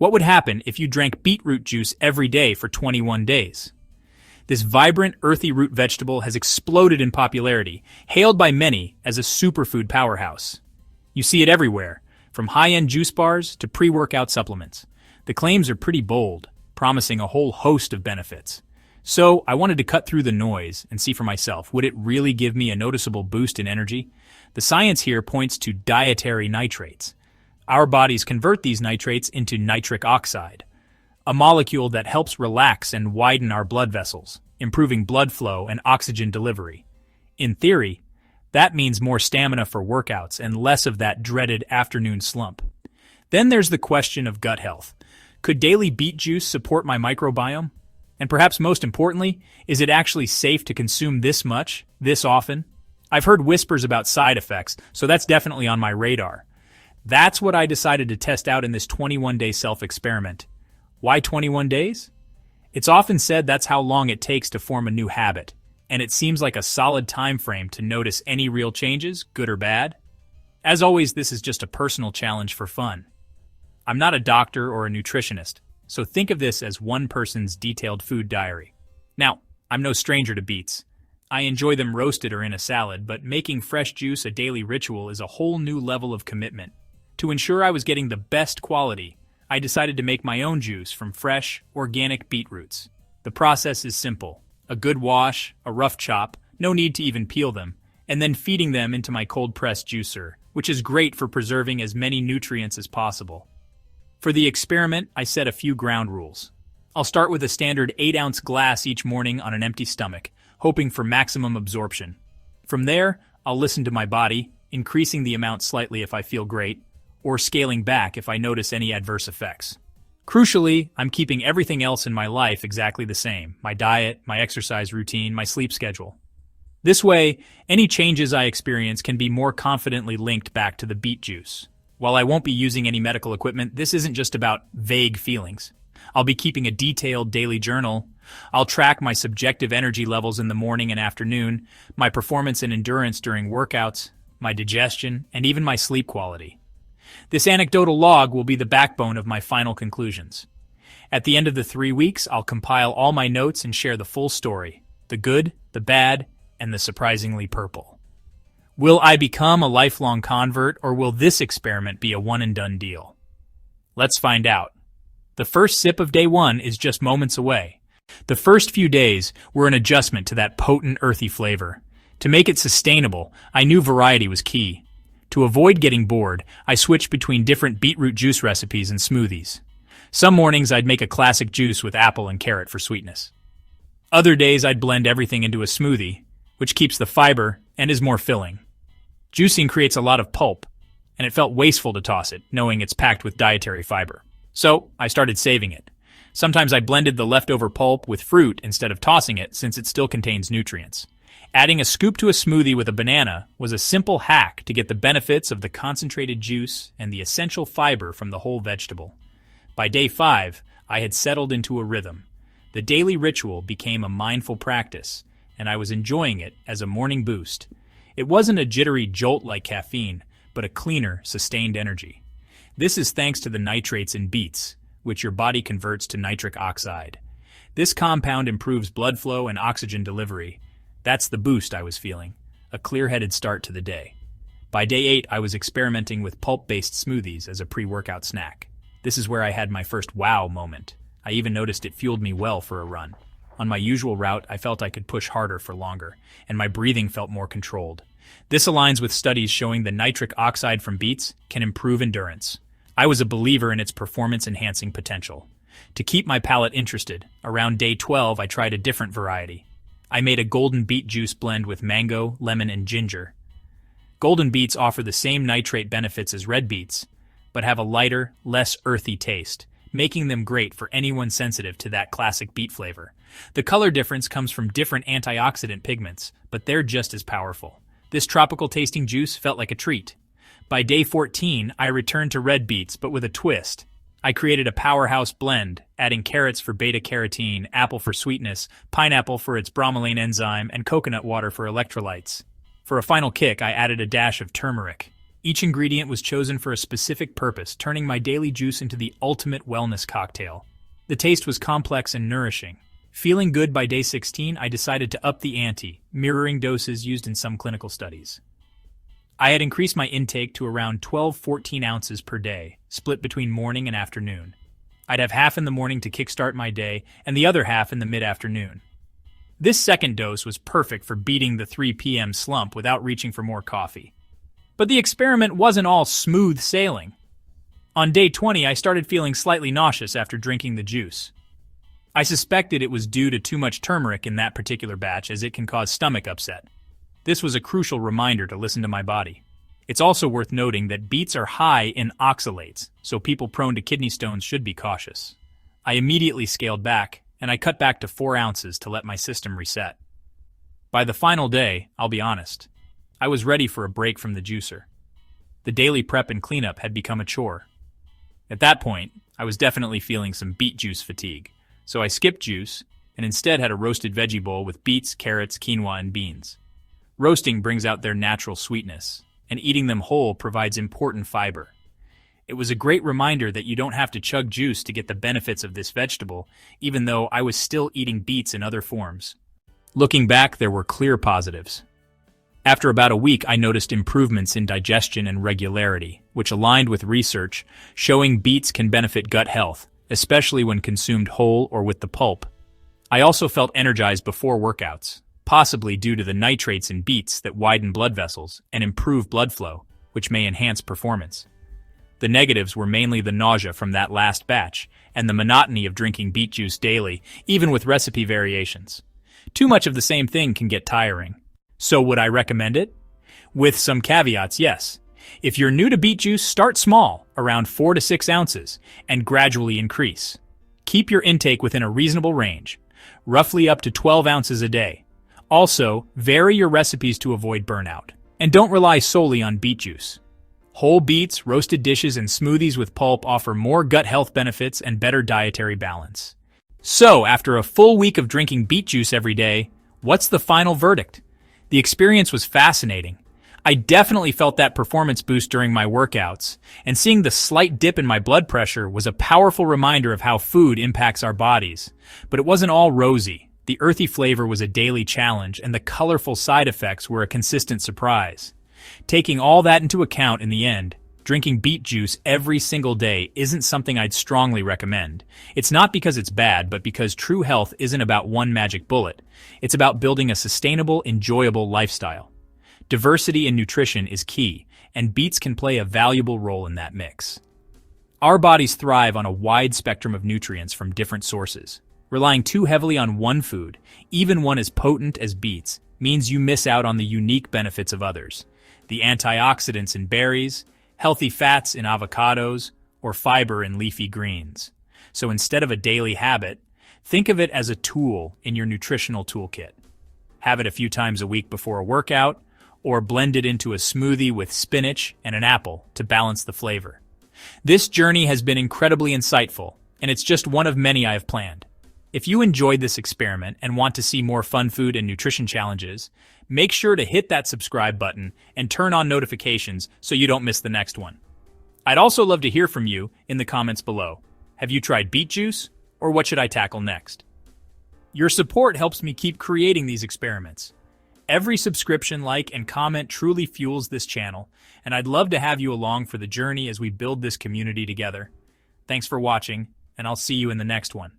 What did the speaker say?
What would happen if you drank beetroot juice every day for 21 days? This vibrant, earthy root vegetable has exploded in popularity, hailed by many as a superfood powerhouse. You see it everywhere, from high-end juice bars to pre-workout supplements. The claims are pretty bold, promising a whole host of benefits. So, I wanted to cut through the noise and see for myself, would it really give me a noticeable boost in energy? The science here points to dietary nitrates. Our bodies convert these nitrates into nitric oxide, a molecule that helps relax and widen our blood vessels, improving blood flow and oxygen delivery. In theory, that means more stamina for workouts and less of that dreaded afternoon slump. Then there's the question of gut health. Could daily beet juice support my microbiome? And perhaps most importantly, is it actually safe to consume this much, this often? I've heard whispers about side effects, so that's definitely on my radar. That's what I decided to test out in this 21-day self-experiment. Why 21 days? It's often said that's how long it takes to form a new habit, and it seems like a solid time frame to notice any real changes, good or bad. As always, this is just a personal challenge for fun. I'm not a doctor or a nutritionist, so think of this as one person's detailed food diary. Now, I'm no stranger to beets. I enjoy them roasted or in a salad, but making fresh juice a daily ritual is a whole new level of commitment. To ensure I was getting the best quality, I decided to make my own juice from fresh, organic beetroots. The process is simple. A good wash, a rough chop, no need to even peel them, and then feeding them into my cold-pressed juicer, which is great for preserving as many nutrients as possible. For the experiment, I set a few ground rules. I'll start with a standard 8-ounce glass each morning on an empty stomach, hoping for maximum absorption. From there, I'll listen to my body, increasing the amount slightly if I feel great, or scaling back if I notice any adverse effects. Crucially, I'm keeping everything else in my life exactly the same: my diet, my exercise routine, my sleep schedule. This way, any changes I experience can be more confidently linked back to the beet juice. While I won't be using any medical equipment, this isn't just about vague feelings. I'll be keeping a detailed daily journal. I'll track my subjective energy levels in the morning and afternoon, my performance and endurance during workouts, my digestion, and even my sleep quality. This anecdotal log will be the backbone of my final conclusions. At the end of the 3 weeks, I'll compile all my notes and share the full story: the good, the bad, and the surprisingly purple. Will I become a lifelong convert, or will this experiment be a one-and-done deal? Let's find out. The first sip of day 1 is just moments away. The first few days were an adjustment to that potent, earthy flavor. To make it sustainable, I knew variety was key. To avoid getting bored, I switched between different beetroot juice recipes and smoothies. Some mornings I'd make a classic juice with apple and carrot for sweetness. Other days I'd blend everything into a smoothie, which keeps the fiber and is more filling. Juicing creates a lot of pulp, and it felt wasteful to toss it, knowing it's packed with dietary fiber. So I started saving it. Sometimes I blended the leftover pulp with fruit instead of tossing it, since it still contains nutrients. Adding a scoop to a smoothie with a banana was a simple hack to get the benefits of the concentrated juice and the essential fiber from the whole vegetable. By day 5, I had settled into a rhythm. The daily ritual became a mindful practice, and I was enjoying it as a morning boost. It wasn't a jittery jolt like caffeine, but a cleaner, sustained energy. This is thanks to the nitrates in beets, which your body converts to nitric oxide. This compound improves blood flow and oxygen delivery. That's the boost I was feeling, a clear-headed start to the day. By day 8, I was experimenting with pulp-based smoothies as a pre-workout snack. This is where I had my first wow moment. I even noticed it fueled me well for a run. On my usual route, I felt I could push harder for longer, and my breathing felt more controlled. This aligns with studies showing the nitric oxide from beets can improve endurance. I was a believer in its performance-enhancing potential. To keep my palate interested, around day 12 I tried a different variety. I made a golden beet juice blend with mango, lemon, and ginger. Golden beets offer the same nitrate benefits as red beets, but have a lighter, less earthy taste, making them great for anyone sensitive to that classic beet flavor. The color difference comes from different antioxidant pigments, but they're just as powerful. This tropical-tasting juice felt like a treat. By day 14, I returned to red beets, but with a twist. I created a powerhouse blend, adding carrots for beta-carotene, apple for sweetness, pineapple for its bromelain enzyme, and coconut water for electrolytes. For a final kick, I added a dash of turmeric. Each ingredient was chosen for a specific purpose, turning my daily juice into the ultimate wellness cocktail. The taste was complex and nourishing. Feeling good by day 16, I decided to up the ante, mirroring doses used in some clinical studies. I had increased my intake to around 12–14 ounces per day, split between morning and afternoon. I'd have half in the morning to kickstart my day and the other half in the mid-afternoon. This second dose was perfect for beating the 3 p.m. slump without reaching for more coffee. But the experiment wasn't all smooth sailing. On day 20, I started feeling slightly nauseous after drinking the juice. I suspected it was due to too much turmeric in that particular batch, as it can cause stomach upset. This was a crucial reminder to listen to my body. It's also worth noting that beets are high in oxalates, so people prone to kidney stones should be cautious. I immediately scaled back, and I cut back to 4 ounces to let my system reset. By the final day, I'll be honest, I was ready for a break from the juicer. The daily prep and cleanup had become a chore. At that point, I was definitely feeling some beet juice fatigue, so I skipped juice and instead had a roasted veggie bowl with beets, carrots, quinoa, and beans. Roasting brings out their natural sweetness, and eating them whole provides important fiber. It was a great reminder that you don't have to chug juice to get the benefits of this vegetable, even though I was still eating beets in other forms. Looking back, there were clear positives. After about a week, I noticed improvements in digestion and regularity, which aligned with research showing beets can benefit gut health, especially when consumed whole or with the pulp. I also felt energized before workouts, possibly due to the nitrates in beets that widen blood vessels and improve blood flow, which may enhance performance. The negatives were mainly the nausea from that last batch and the monotony of drinking beet juice daily, even with recipe variations. Too much of the same thing can get tiring. So would I recommend it? With some caveats, yes. If you're new to beet juice, start small, around 4 to 6 ounces, and gradually increase. Keep your intake within a reasonable range, roughly up to 12 ounces a day. Also, vary your recipes to avoid burnout. And don't rely solely on beet juice. Whole beets, roasted dishes, and smoothies with pulp offer more gut health benefits and better dietary balance. So, after a full week of drinking beet juice every day, what's the final verdict? The experience was fascinating. I definitely felt that performance boost during my workouts, and seeing the slight dip in my blood pressure was a powerful reminder of how food impacts our bodies. But it wasn't all rosy. The earthy flavor was a daily challenge, and the colorful side effects were a consistent surprise. Taking all that into account in the end, drinking beet juice every single day isn't something I'd strongly recommend. It's not because it's bad, but because true health isn't about one magic bullet. It's about building a sustainable, enjoyable lifestyle. Diversity in nutrition is key, and beets can play a valuable role in that mix. Our bodies thrive on a wide spectrum of nutrients from different sources. Relying too heavily on one food, even one as potent as beets, means you miss out on the unique benefits of others. The antioxidants in berries, healthy fats in avocados, or fiber in leafy greens. So instead of a daily habit, think of it as a tool in your nutritional toolkit. Have it a few times a week before a workout, or blend it into a smoothie with spinach and an apple to balance the flavor. This journey has been incredibly insightful, and it's just one of many I have planned. If you enjoyed this experiment and want to see more fun food and nutrition challenges, make sure to hit that subscribe button and turn on notifications so you don't miss the next one. I'd also love to hear from you in the comments below. Have you tried beet juice, or what should I tackle next? Your support helps me keep creating these experiments. Every subscription, like, and comment truly fuels this channel, and I'd love to have you along for the journey as we build this community together. Thanks for watching, and I'll see you in the next one.